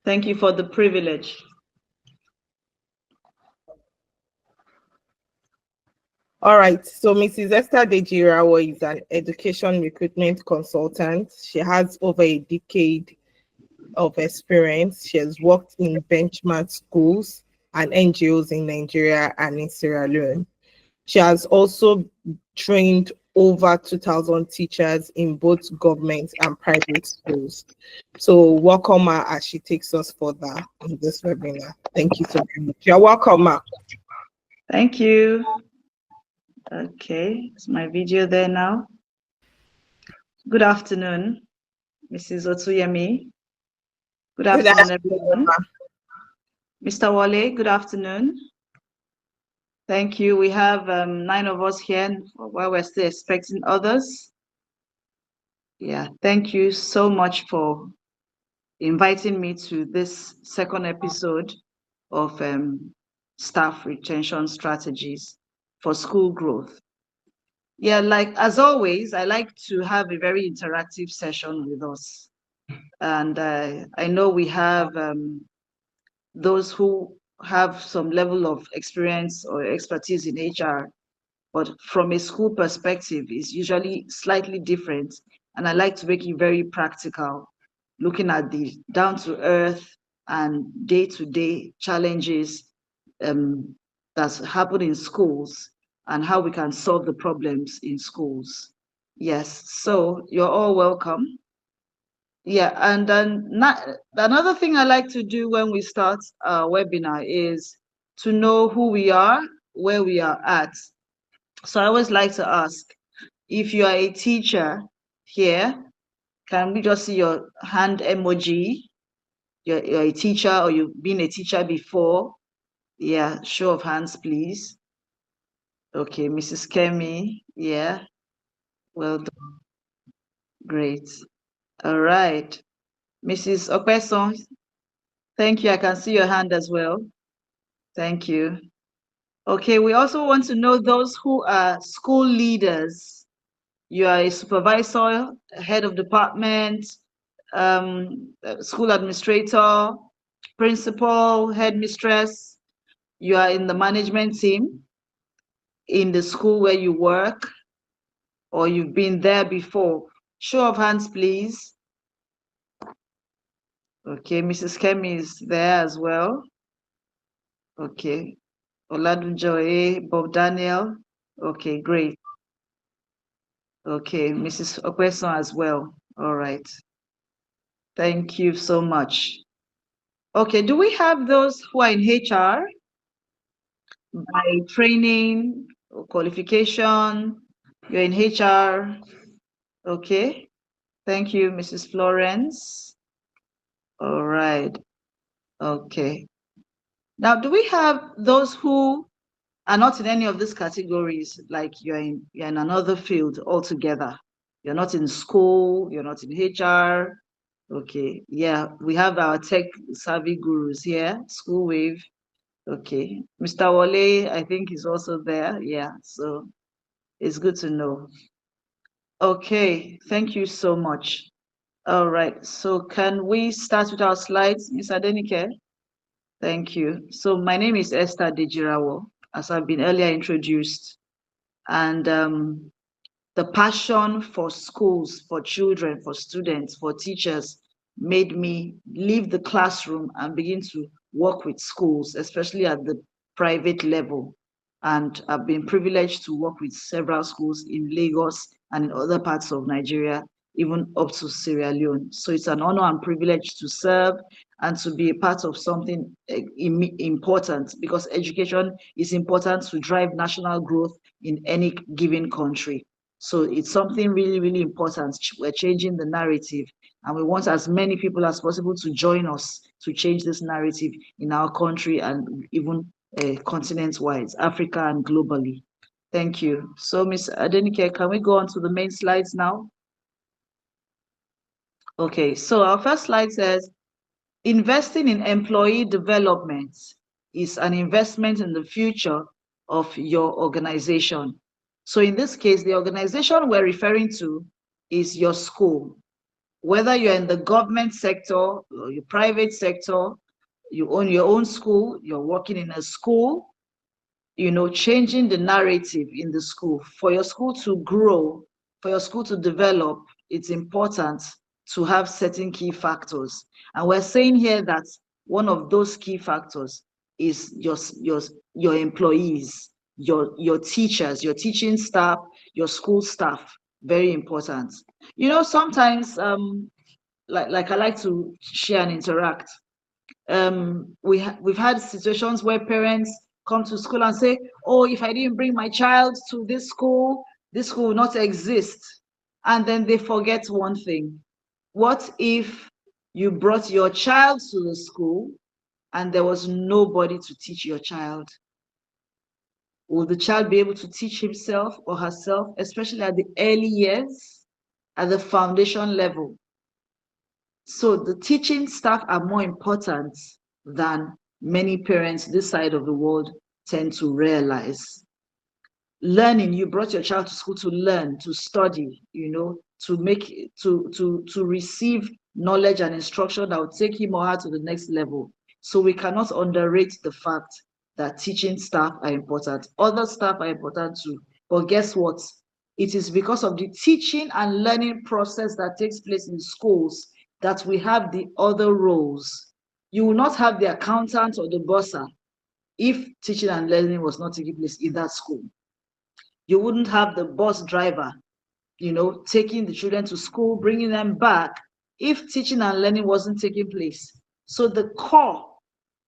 Thank you for the privilege. All right, so Mrs. Esther Dejirawo is an education recruitment consultant. She has over a decade of experience. She has worked in benchmark schools and NGOs in Nigeria and in Sierra Leone. She has also trained over 2,000 teachers in both government and private schools. So welcome her as she takes us further in this webinar. Thank you so very much. You're welcome, ma. Thank you. Okay, is my video there now? Good afternoon, Mrs. Otuyemi. Good Good afternoon, afternoon, everyone. ma. Mr. Wale, good afternoon. Thank you. We have 9 of us here while we're still expecting others. Yeah, thank you so much for inviting me to this second episode of staff retention strategies for school growth. Yeah, like as always, I like to have a very interactive session with us. And I know we have those who have some level of experience or expertise in HR, but from a school perspective, it's usually slightly different. And I like to make it very practical, looking at the down to earth and day-to-day challenges that's happened in schools and how we can solve the problems in schools. Yes, so you're all welcome. Yeah, and then another thing I like to do when we start our webinar is to know who we are, where we are at. So I always like to ask, if you are a teacher here, can we just see your hand emoji? You're a teacher or you've been a teacher before? Yeah, show of hands, please. Okay, Mrs. Kemi, yeah, well done, great. All right, Mrs. Opeson, thank you, I can see your hand as well. Thank you. Okay, we also want to know those who are school leaders. You are a supervisor, head of department, school administrator, principal, headmistress. You are in the management team in the school where you work, or you've been there before. Show of hands, please. Okay, Mrs. Kemi is there as well. Okay, Oladunjoye, Bob Daniel. Okay, great. Okay, Mrs. Okweson as well. All right. Thank you so much. Okay, do we have those who are in HR by training or qualification? You're in HR. Okay. Thank you, Mrs. Florence. All right. Okay. Now, do we have those who are not in any of these categories, like you're in another field altogether? You're not in school, you're not in HR. Okay, yeah, we have our tech savvy gurus here, School Wave. Okay, Mr. Wale, I think is also there. Yeah, so it's good to know. Okay, thank you so much. All right, so can we start with our slides, Ms. Adenike? Thank you. So my name is Esther Dejirawo, as I've been earlier introduced. And the passion for schools, for children, for students, for teachers made me leave the classroom and begin to work with schools, especially at the private level. And I've been privileged to work with several schools in Lagos and in other parts of Nigeria, even up to Sierra Leone. So it's an honor and privilege to serve and to be a part of something important, because education is important to drive national growth in any given country. So it's something really, really important. We're changing the narrative, and we want as many people as possible to join us to change this narrative in our country and even continent-wise, Africa and globally. Thank you. So, Ms. Adenike, can we go on to the main slides now? Okay, so our first slide says, investing in employee development is an investment in the future of your organization. So in this case, the organization we're referring to is your school. Whether you're in the government sector or your private sector, you own your own school, you're working in a school, changing the narrative in the school. For your school to grow, for your school to develop, it's important to have certain key factors. And we're saying here that one of those key factors is your employees, your teachers, your teaching staff, your school staff. Very important. Sometimes like I like to share and interact. We've had situations where parents come to school and say, oh, if I didn't bring my child to this school will not exist. And then they forget one thing. What if you brought your child to the school and there was nobody to teach your child? Will the child be able to teach himself or herself, especially at the early years, at the foundation level? So the teaching staff are more important than many parents this side of the world tend to realize. Learning, you brought your child to school to learn, to study, to receive knowledge and instruction that will take him or her to the next level. So we cannot underrate the fact that teaching staff are important. Other staff are important too. But guess what? It is because of the teaching and learning process that takes place in schools that we have the other roles. You will not have the accountant or the bursar if teaching and learning was not taking place in that school. You wouldn't have the bus driver, taking the children to school, bringing them back, if teaching and learning wasn't taking place. So the core,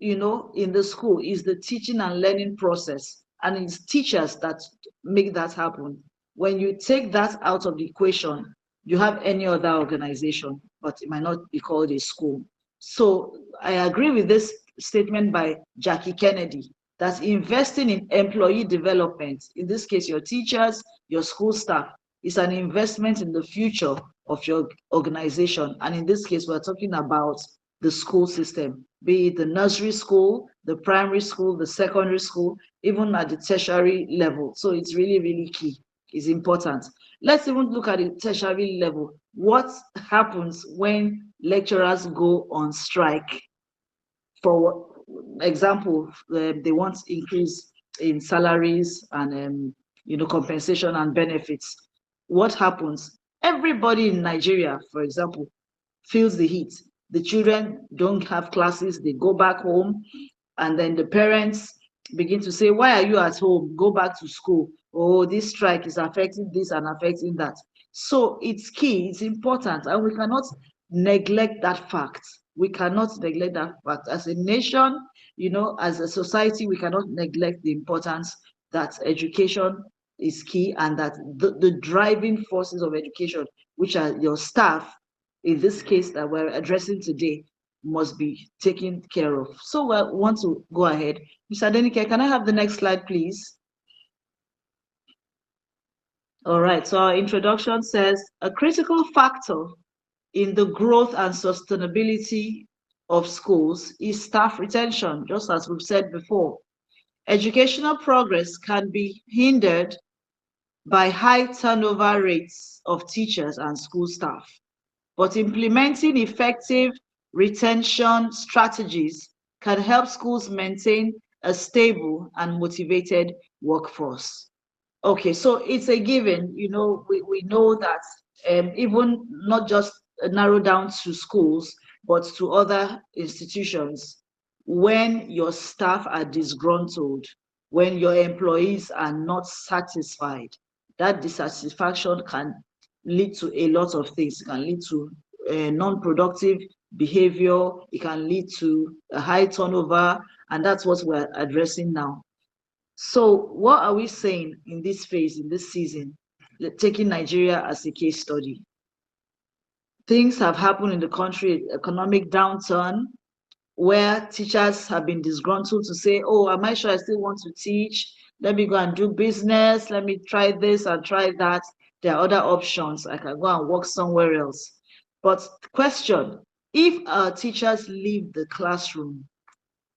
in the school is the teaching and learning process, and it's teachers that make that happen. When you take that out of the equation, you have any other organization, but it might not be called a school. So I agree with this statement by Jackie Kennedy that investing in employee development, in this case, your teachers, your school staff, is an investment in the future of your organization. And in this case, we're talking about the school system, be it the nursery school, the primary school, the secondary school, even at the tertiary level. So it's really, really key. It's important. Let's even look at the tertiary level. What happens when lecturers go on strike? For example, they want increase in salaries and compensation and benefits. What happens? Everybody in Nigeria, for example, feels the heat. The children don't have classes, they go back home, and then the parents begin to say, why are you at home? Go back to school. Oh, this strike is affecting this and affecting that. So it's key, it's important, and we cannot neglect that fact. We cannot neglect that fact. As a nation, as a society, we cannot neglect the importance that education is key, and that the driving forces of education, which are your staff, in this case that we're addressing today, must be taken care of. So we want to go ahead. Mr. Denike, can I have the next slide, please? All right, so our introduction says, a critical factor in the growth and sustainability of schools is staff retention, just as we've said before. Educational progress can be hindered by high turnover rates of teachers and school staff. But implementing effective retention strategies can help schools maintain a stable and motivated workforce. Okay, so it's a given, we know that even not just narrow down to schools, but to other institutions, when your staff are disgruntled, when your employees are not satisfied, that dissatisfaction can lead to a lot of things. It can lead to non-productive behavior, it can lead to a high turnover, and that's what we're addressing now. So what are we saying in this phase, in this season, taking Nigeria as a case study? Things have happened in the country, economic downturn, where teachers have been disgruntled to say, oh, am I sure I still want to teach? Let me go and do business. Let me try this and try that. There are other options. I can go and work somewhere else. But question, if our teachers leave the classroom,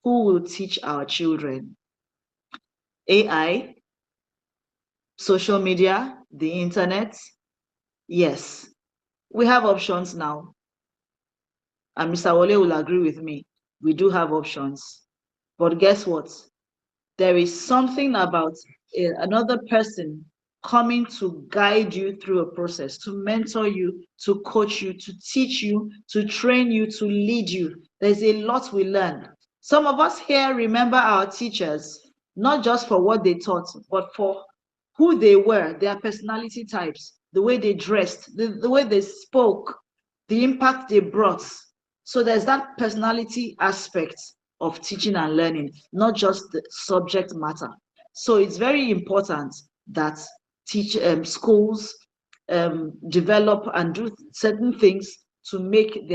who will teach our children? AI, social media, the internet? Yes. We have options now. And Mr. Wole will agree with me. We do have options. But guess what? There is something about another person coming to guide you through a process, to mentor you, to coach you, to teach you, to train you, to lead you. There's a lot we learn. Some of us here remember our teachers, not just for what they taught, but for who they were, their personality types, the way they dressed, the way they spoke, the impact they brought. So there's that personality aspect of teaching and learning, not just the subject matter. So it's very important that schools develop and do certain things to make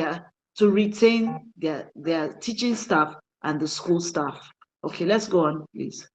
to retain their teaching staff and the school staff. Okay, let's go on, please.